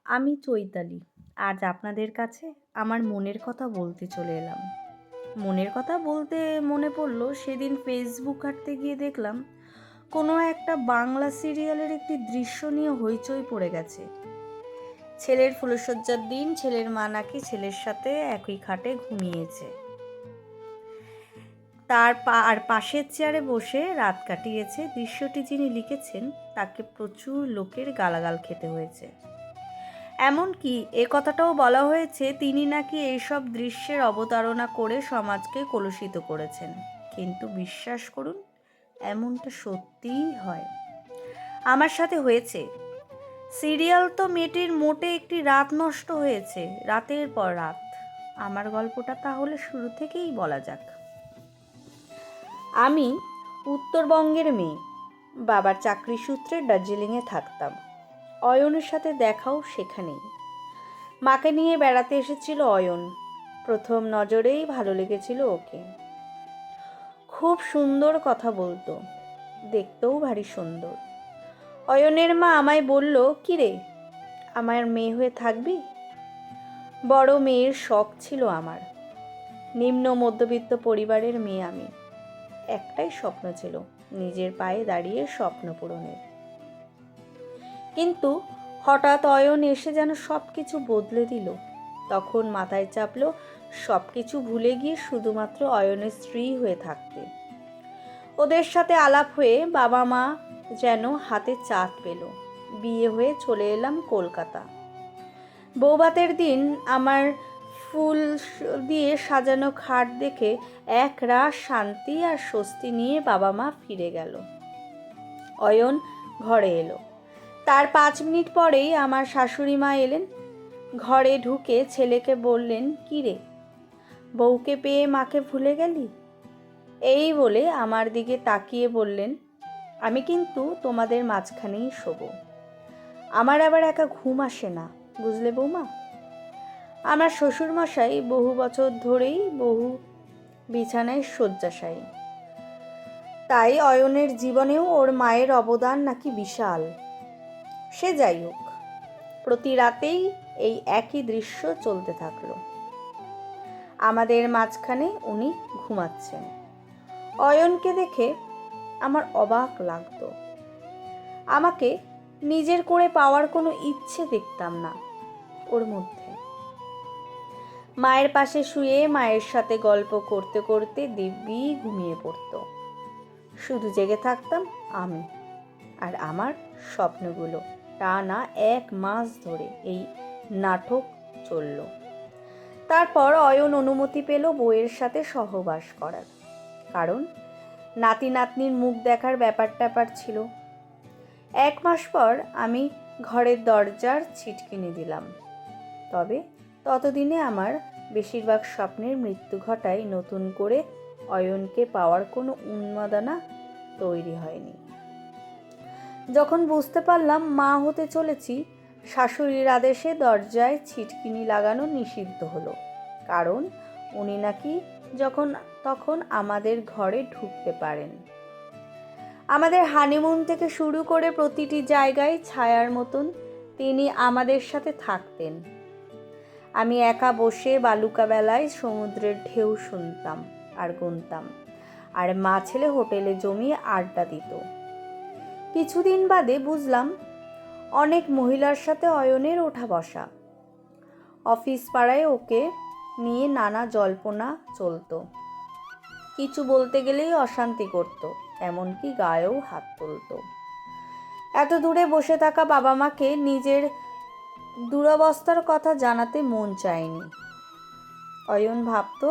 আমি চৈতালি। আজ আপনাদের কাছে আমার মনের কথা বলতে চলে এলাম। মনের কথা বলতে মনে পড়ল, সেদিন ফেসবুক ঘাঁটতে গিয়ে দেখলাম কোনো একটা বাংলা সিরিয়ালের একটি দৃশ্য নিয়ে হইচই পড়ে গেছে। ছেলের ফুলশয্যার দিন ছেলের মা নাকি ছেলের সাথে একই খাটে ঘুমিয়েছে, আর পাশের চেয়ারে বসে রাত কাটিয়েছে। দৃশ্যটি যিনি লিখেছেন তাকে প্রচুর লোকের গালাগাল খেতে হয়েছে। এমনকি এ কথাটাও বলা হয়েছে তিনি নাকি এইসব দৃশ্যের অবতারণা করে সমাজকে কলুষিত করেছেন। কিন্তু বিশ্বাস করুন, এমনটা সত্যিই হয়। আমার সাথে হয়েছে। সিরিয়াল তো মেয়েটির মোটে একটি রাত নষ্ট হয়েছে, রাতের পর রাত। আমার গল্পটা তাহলে শুরু থেকেই বলা যাক। আমি উত্তরবঙ্গের মেয়ে, বাবার চাকরি সূত্রে দার্জিলিংয়ে থাকতাম। অয়নের সাথে দেখাও সেখানেই। মাকে নিয়ে বেড়াতে এসেছিল অয়ন। প্রথম নজরেই ভালো লেগেছিল ওকে। খুব সুন্দর কথা বলতো, দেখতেও ভারী সুন্দর। অয়নের মা আমায় বলল, কিরে, আমার মেয়ে হয়ে থাকবি? বড় মেয়ের শখ ছিল আমার। নিম্ন মধ্যবিত্ত পরিবারের মেয়ে আমি। একটাই স্বপ্ন ছিল, নিজের পায়ে দাঁড়িয়ে স্বপ্ন পূরণের। কিন্তু হঠাৎ অয়ন এসে যেন সব কিছু বদলে দিল। তখন মাথায় চাপলো সব কিছু ভুলে গিয়ে শুধুমাত্র অয়নের স্ত্রী হয়ে থাকতে। ওদের সাথে আলাপ হয়ে বাবা মা যেন হাতে চাঁদ পেল। বিয়ে হয়ে চলে এলাম কলকাতা। বৌভাতের দিন আমার ফুল দিয়ে সাজানো খাট দেখে এক রাশ শান্তি আর স্বস্তি নিয়ে বাবা মা ফিরে গেল। অয়ন ঘরে এলো। তার 5 মিনিট পরেই আমার শাশুড়ি মা এলেন। ঘরে ঢুকে ছেলেকে বললেন, কি রে, বউকে পেয়ে মাকে ভুলে গেলি? এই বলে আমার দিকে তাকিয়ে বললেন, আমি কিন্তু তোমাদের মাঝখানেই শোবো। আমার আবার একা ঘুম আসে না, বুঝলে বৌমা? আমার শ্বশুরমশাই বহু বছর ধরেই বহু বিছানায় শয্যাশায়ী। তাই অয়নের জীবনেও ওর মায়ের অবদান নাকি বিশাল। সে যাই হোক, প্রতি রাতেই এই একই দৃশ্য চলতে থাকলো। আমাদের মাঝখানে উনি ঘুমাচ্ছেন। অয়নকে দেখে আমার অবাক লাগতো। আমাকে নিজের করে পাওয়ার কোনো ইচ্ছে দেখতাম না ওর মধ্যে। মায়ের পাশে শুয়ে মায়ের সাথে গল্প করতে করতে দিব্যি ঘুমিয়ে পড়তো। শুধু জেগে থাকতাম আমি আর আমার স্বপ্নগুলো। টানা 1 মাস ধরে এই নাটক চলল। তারপর অয়ন অনুমতি পেল বউয়ের সাথে সহবাস করার। কারণ নাতি নাতনির মুখ দেখার ব্যাপার ছিল। 1 মাস পর আমি ঘরের দরজার ছিটকিনি দিলাম। তবে ততদিনে আমার বেশিরভাগ স্বপ্নের মৃত্যু ঘটায় নতুন করে অয়নকে পাওয়ার কোনো উন্মাদনা তৈরি হয়নি। যখন বুঝতে পারলাম মা হতে চলেছি, শাশুড়ির আদেশে দরজায় ছিটকিনি লাগানো নিষিদ্ধ হলো। কারণ উনি নাকি যখন তখন আমাদের ঘরে ঢুকতে পারেন। আমাদের হানিমুন থেকে শুরু করে প্রতিটি জায়গায় ছায়ার মতন তিনি আমাদের সাথে থাকতেন। আমি একা বসে বালুকা বেলায় সমুদ্রের ঢেউ শুনতাম আর গুনতাম, আর মা ছেলে হোটেলে জমিয়ে আড্ডা দিত। কিছুদিন বাদে বুঝলাম অনেক মহিলার সাথে অয়নের ওঠা বসা। অফিস পাড়ায় ওকে নিয়ে নানা জল্পনা চলতো। কিছু বলতে গেলেই অশান্তি করত, এমনকি গায়েও হাত তুলত। এত দূরে বসে থাকা বাবা মাকে নিজের দুরবস্থার কথা জানাতে মন চায়নি। অয়ন ভাবত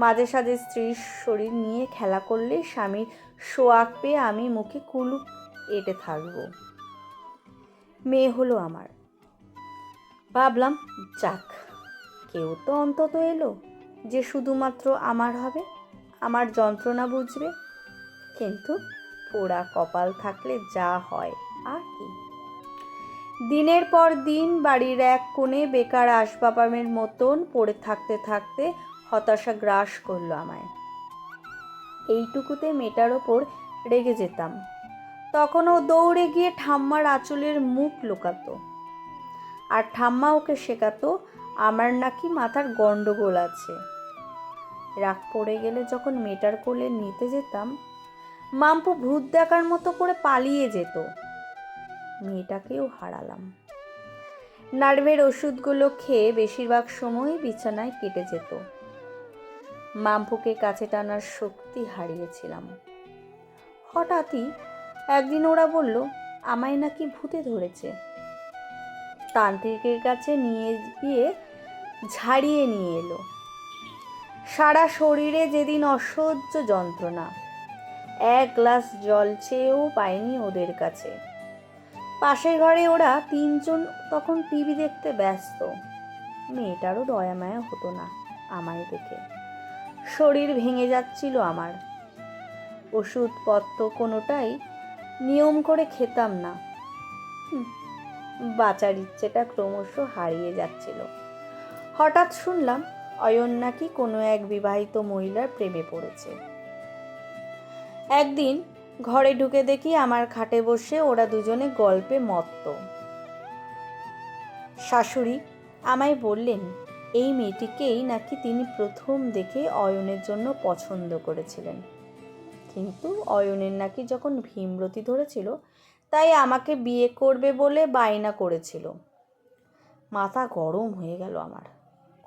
মাঝে সাঝে স্ত্রীর শরীর নিয়ে খেলা করলে স্বামীর সোয়াগ পেয়ে আমি মুখে কুলুপ এঁটে থাকব। মেয়ে হলো আমার। ভাবলাম, যাক, কেউ তো অন্তত এলো যে শুধুমাত্র আমার হবে, আমার যন্ত্রণা বুঝবে। কিন্তু পোড়া কপাল থাকলে যা হয় আর কি। দিনের পর দিন বাড়ির এক কোণে বেকার আসবাবের মতন পড়ে থাকতে থাকতে হতাশা গ্রাস করলো আমায়। এইটুকুতে মেয়েটার ওপর রেগে যেতাম। তখন ও দৌড়ে গিয়ে ঠাম্মার আঁচলের মুখ লুকাতো। আর ঠাম্মা ওকে শেখাতো আমার নাকি মাথার গন্ডগোল আছে। রাগ পড়ে গেলে যখন মেয়েটার কোলে নিতে যেতাম, মাম্পু ভূত দেখার মতো করে পালিয়ে যেত। মেয়েটাকেও হারালাম। নার্ভের ওষুধগুলো খেয়ে বেশিরভাগ সময় বিছানায় কেটে যেত। মাম্পুকে কাছে টানার শক্তি হারিয়েছিলাম। হঠাৎই একদিন ওরা বলল আমায় নাকি ভূতে ধরেছে। তান্ত্রিকের কাছে নিয়ে গিয়ে ঝাড়িয়ে নিয়ে এলো। সারা শরীরে যেদিন অসহ্য যন্ত্রণা, এক গ্লাস জল চেয়েও পাইনি ওদের কাছে। পাশের ঘরে ওরা তিনজন তখন টিভি দেখতে ব্যস্ত। মেয়েটারও দয়া মায়া হতো না আমায় দেখে। শরীর ভেঙে যাচ্ছিল আমার। ওষুধপত্র কোনোটাই নিয়ম করে খেতাম না। বাঁচার ইচ্ছেটা ক্রমশ হারিয়ে যাচ্ছিল। হঠাৎ শুনলাম অয়ন নাকি কোনো এক বিবাহিত মহিলার প্রেমে পড়েছে। একদিন ঘরে ঢুকে দেখি আমার খাটে বসে ওরা দুজনে গল্পে মত্ত। শাশুড়ি আমায় বললেন এই মেয়েটিকেই নাকি তিনি প্রথম দেখে অয়নের জন্য পছন্দ করেছিলেন, কিন্তু অয়নের নাকি যখন ভীমরতি ধরেছিল তাই আমাকে বিয়ে করবে বলে বায়না করেছিল। মাথা গরম হয়ে গেল আমার।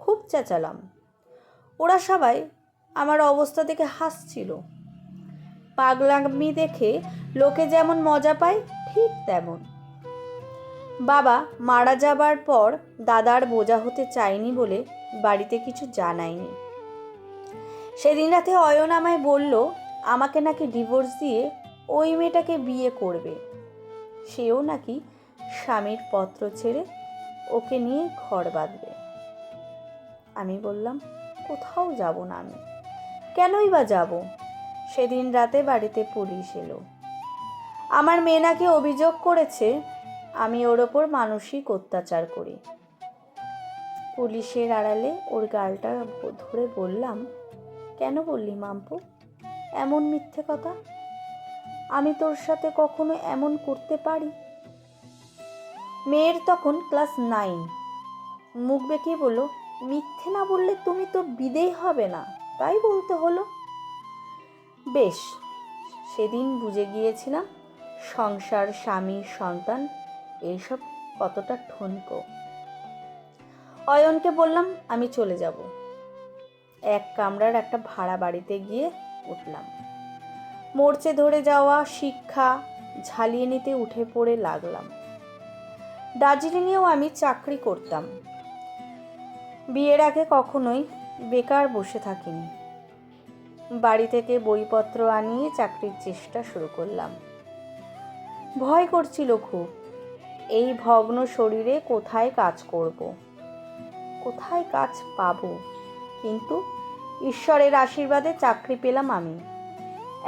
খুব চেঁচালাম। ওরা সবাই আমার অবস্থা দেখে হাসছিল। পাগলামি দেখে লোকে যেমন মজা পায় ঠিক তেমন। বাবা মারা যাবার পর দাদার বোঝা হতে চায়নি বলে বাড়িতে কিছু জানায়নি। সেদিন রাতে অয়ন আমায় বলল আমাকে নাকি ডিভোর্স দিয়ে ওই মেয়েটাকে বিয়ে করবে। সেও নাকি স্বামীর পত্র ছেড়ে ওকে নিয়ে ঘর বাঁধবে। আমি বললাম কোথাও যাব না আমি, কেনই বা যাব। সেদিন রাতে বাড়িতে পুলিশ এলো। আমার মেয়ে নাকি অভিযোগ করেছে আমি ওর ওপর মানসিক অত্যাচার করি। পুলিশের আড়ালে ওর গালটা ধরে বললাম কেন বললি মাম্পু এমন মিথ্যে কথা? আমি তোর সাথে কখনো এমন করতে পারি? মেয়ের তখন ক্লাস 9। মুখ বেঁকিয়ে বলল মিথ্যে না বললে তুমি তো বিদেয় হবে না, তাই বলতে হলো। বেশ, সেদিন বুঝে গিয়েছিলাম সংসার, স্বামী, সন্তান এইসব কতটা ঠনকো। অয়নকে বললাম আমি চলে যাব। এক কামরার একটা ভাড়া বাড়িতে গিয়ে উঠলাম। মরচে ধরে যাওয়া শিক্ষা ঝালিয়ে নিতে উঠে পড়ে লাগলাম। দার্জিলিংয়েও আমি চাকরি করতাম। বিয়ের আগে কখনোই বেকার বসে থাকিনি। বাড়ি থেকে বইপত্র আনিয়ে চাকরির চেষ্টা শুরু করলাম। ভয় করছিল খুব, এই ভগ্ন শরীরে কোথায় কাজ করব, কোথায় কাজ পাবো। কিন্তু ঈশ্বরের আশীর্বাদে চাকরি পেলাম আমি।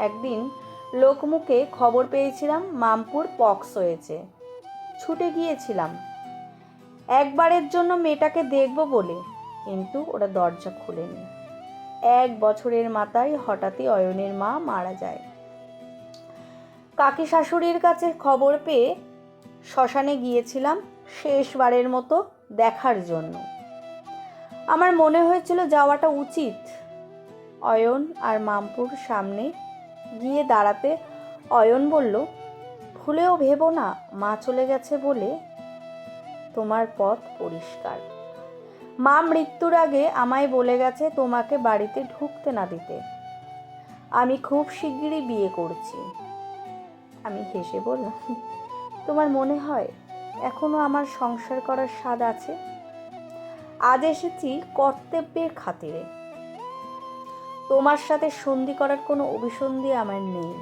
একদিন লোকমুখে খবর পেয়েছিলাম মামপুর পক্স হয়েছে। ছুটে গিয়েছিলাম একবারের জন্য মেয়েটাকে দেখব বলে, কিন্তু ওরা দরজা খুলেনি। 1 বছরের মাথায় হঠাৎই অয়নের মা মারা যায়। কাকি শাশুড়ির কাছে খবর পেয়ে শ্মশানে গিয়েছিলাম শেষবারের মতো দেখার জন্য। আমার মনে হয়েছিল যাওয়াটা উচিত। অয়ন আর মামপুর সামনে গিয়ে দাঁড়াতে অয়ন বলল ভুলেও ভেবো না মা চলে গেছে বলে, তোমার পথ পরিষ্কার। মা মৃত্যুর আগে আমায় বলে গেছে তোমাকে বাড়িতে ঢুকতে না দিতে। আমি খুব শিগগিরই বিয়ে করছি। আমি হেসে বললাম তোমার মনে হয় এখনো আমার সংসার করার স্বাদ আছে? আজ এসেছি কর্তব্যের খাতিরে। তোমার সাথে সন্ধি করার কোনো অভিসন্ধি আমার নেই।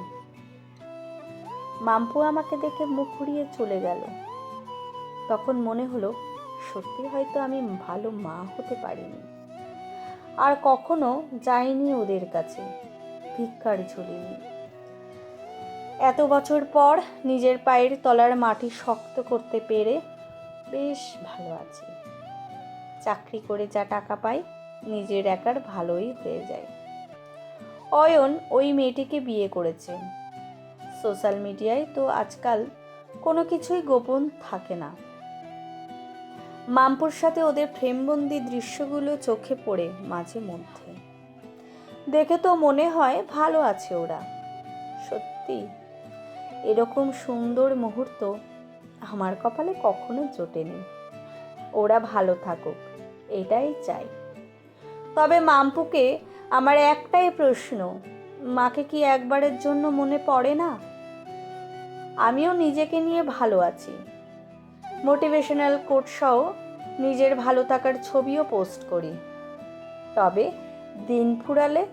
মাম্পু আমাকে দেখে মুখ ঘুরিয়ে চলে গেল। তখন মনে হলো সত্যি হয়তো আমি ভালো মা হতে পারিনি। আর কখনো যাইনি ওদের কাছে, ভিক্ষার ঝুলিনি। এত বছর পর নিজের পায়ের তলার মাটি শক্ত করতে পেরে বেশ ভালো আছি। চাকরি করে যা টাকা পাই নিজের একার ভালোই হয়ে যায়। অয়ন ওই মেয়েটিকে বিয়ে করেছে। সোশ্যাল মিডিয়ায় তো আজকাল কোনো কিছুই গোপন থাকে না। মাম্পুর সাথে ওদের ফ্রেমবন্দি দৃশ্যগুলো চোখে পড়ে মাঝে মধ্যে। দেখে তো মনে হয় ভালো আছে ওরা। সত্যি এরকম সুন্দর মুহূর্ত আমার কপালে কখনো জোটেনি। ওরা ভালো থাকুক, এটাই চাই। তবে মাম্পুকে আমার একটাই প্রশ্ন, মাকে কি একবারের জন্য মনে পড়ে না? আমিও নিজেকে নিয়ে ভালো আছি। মোটিভেশনাল কোট সহ নিজের ভালো থাকার ছবিও পোস্ট করি। তবে দিন ফুরালে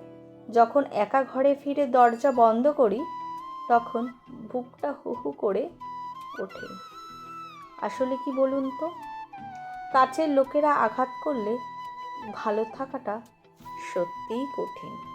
যখন একা ঘরে ফিরে দরজা বন্ধ করি, তখন বুকটা হু হু করে ওঠে। আসলে কি বলুন তো, কাছের লোকেরা আঘাত করলে ভালো থাকাটা সত্যিই কঠিন।